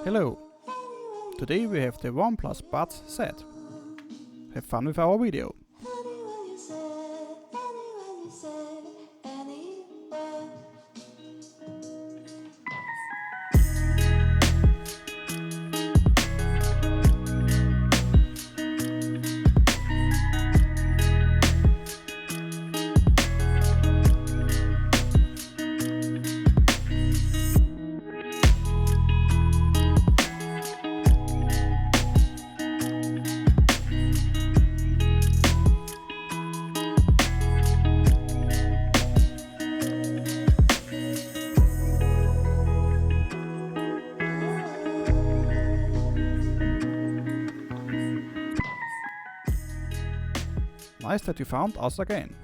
Hello! Today we have the OnePlus Buds Z. Have fun with our video! Anywhen you say, anywhen you say, anywhere. Nice that you found us again.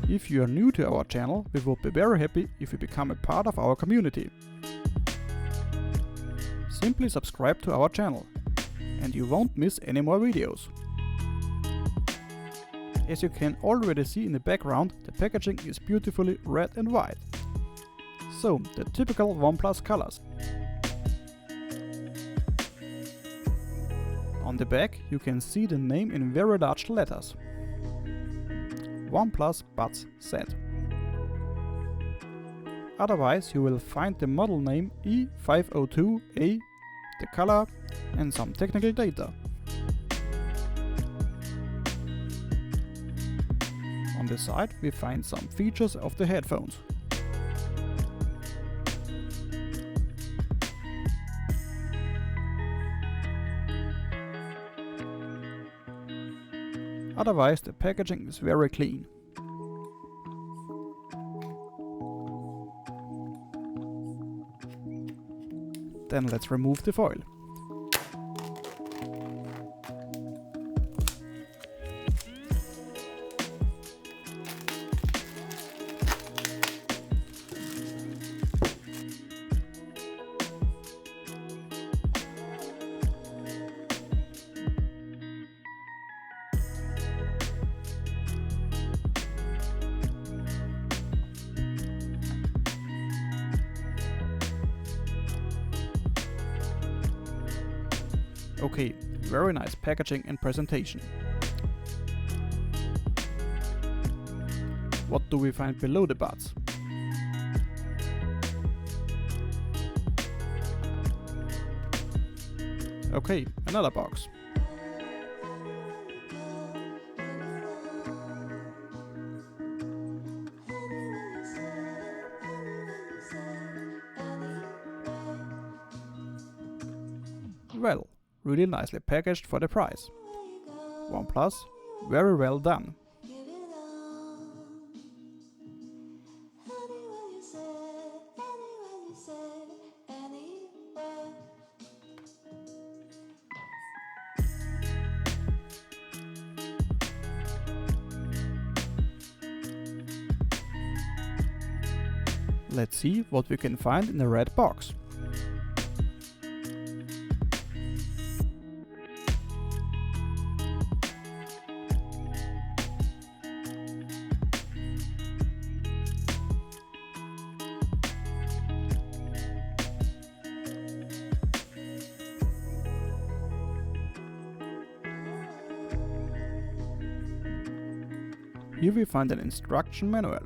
If you are new to our channel, we would be very happy if you become a part of our community. Simply subscribe to our channel and you won't miss any more videos. As you can already see in the background, the packaging is beautifully red and white. So, the typical OnePlus colors. On the back you can see the name in very large letters. OnePlus Buds Z. Otherwise you will find the model name E502A, the color and some technical data. On the side we find some features of the headphones. Otherwise the packaging is very clean. Then let's remove the foil. Okay, very nice packaging and presentation. What do we find below the buds? Okay, another box. Well, really nicely packaged for the price. OnePlus, very well done. Let's see what we can find in the red box. Here we find an instruction manual.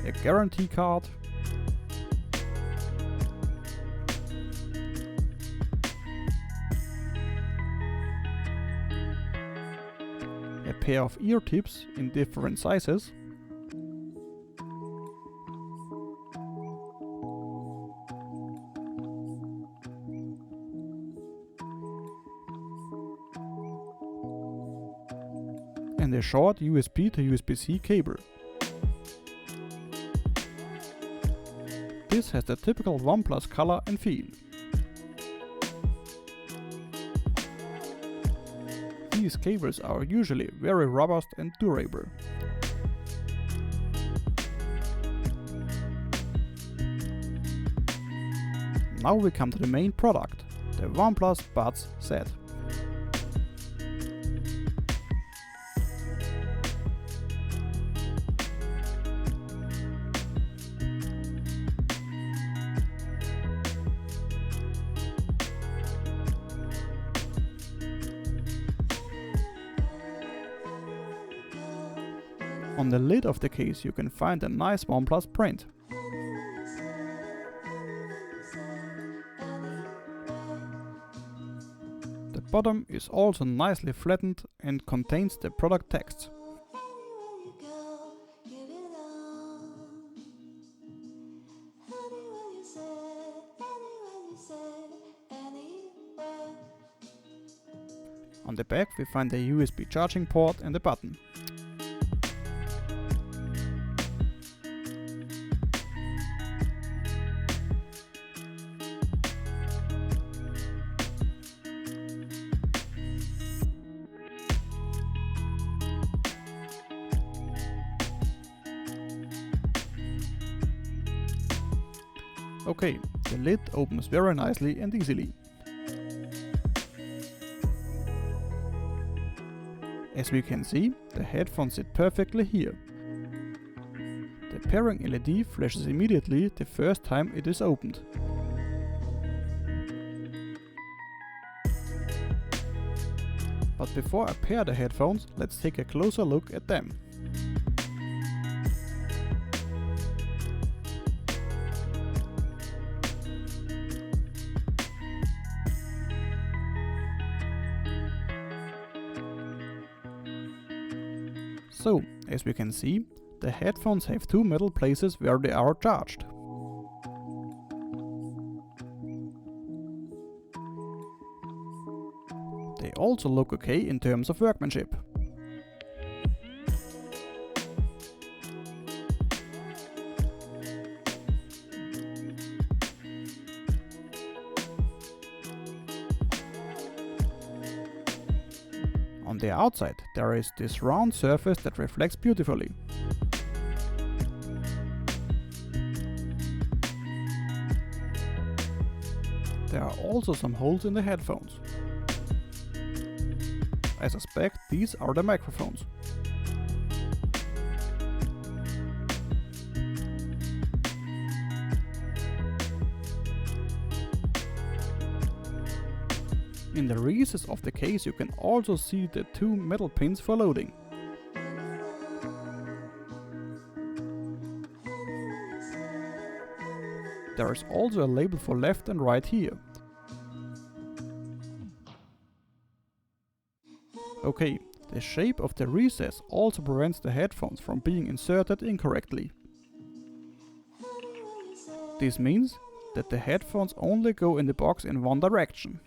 A guarantee card. A pair of ear tips in different sizes. And a short USB to USB-C cable. This has the typical OnePlus color and feel. These cables are usually very robust and durable. Now we come to the main product. the OnePlus Buds Z. On the lid of the case you can find a nice OnePlus print. The bottom is also nicely flattened and contains the product text. On the back we find a USB charging port and a button. Okay, the lid opens very nicely and easily. As we can see, the headphones sit perfectly here. The pairing LED flashes immediately the first time it is opened. But before I pair the headphones, let's take a closer look at them. So, as we can see, the headphones have two metal places where they are charged. They also look okay in terms of workmanship. On the outside there is this round surface that reflects beautifully. There are also some holes in the headphones. I suspect these are the microphones. In the recess of the case you can also see the two metal pins for loading. There is also a label for left and right here. Okay, the shape of the recess also prevents the headphones from being inserted incorrectly. This means that the headphones only go in the box in one direction.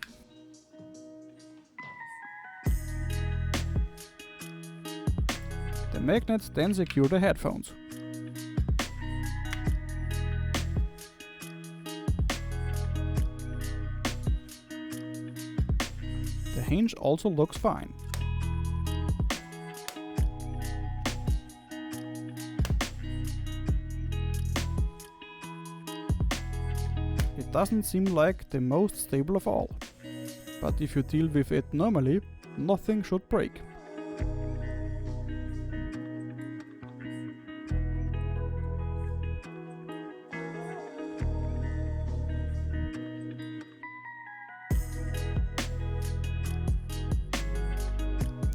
The magnets then secure the headphones. The hinge also looks fine. It doesn't seem like the most stable of all, but if you deal with it normally, nothing should break.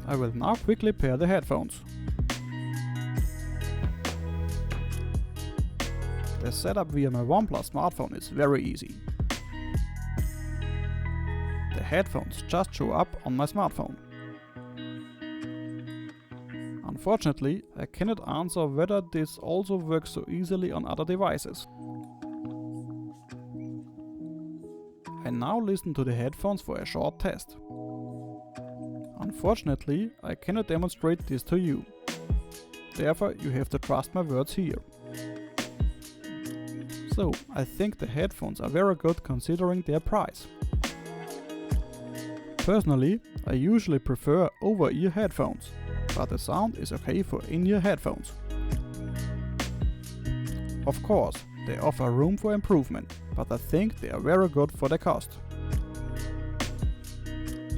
I will now quickly pair the headphones. The setup via my OnePlus smartphone is very easy. The headphones just show up on my smartphone. Unfortunately, I cannot answer whether this also works so easily on other devices. I now listen to the headphones for a short test. Unfortunately, I cannot demonstrate this to you. Therefore, you have to trust my words here. So, I think the headphones are very good considering their price. Personally, I usually prefer over-ear headphones, but the sound is okay for in-ear headphones. Of course, they offer room for improvement, but I think they are very good for the cost.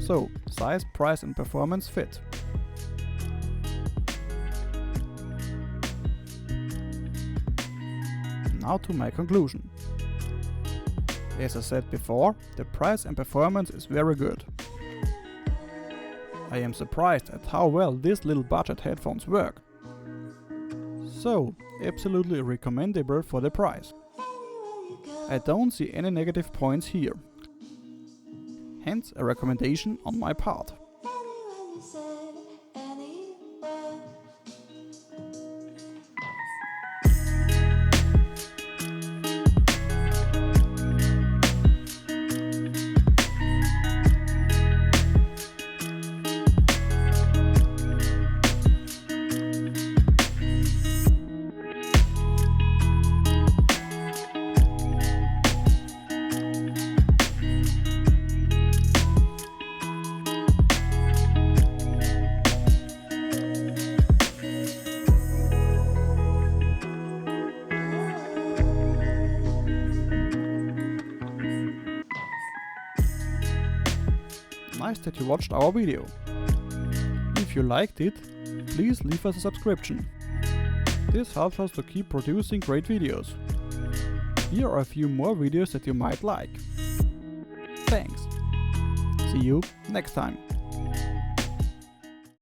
So, size, price and performance fit. Now to my conclusion. As I said before, the price and performance is very good. I am surprised at how well these little budget headphones work. So, absolutely recommendable for the price. I don't see any negative points here. Hence a recommendation on my part. Anywhen you say, anywhere. Nice that you watched our video. If you liked it, please leave us a subscription. This helps us to keep producing great videos. Here are a few more videos that you might like. Thanks. See you next time.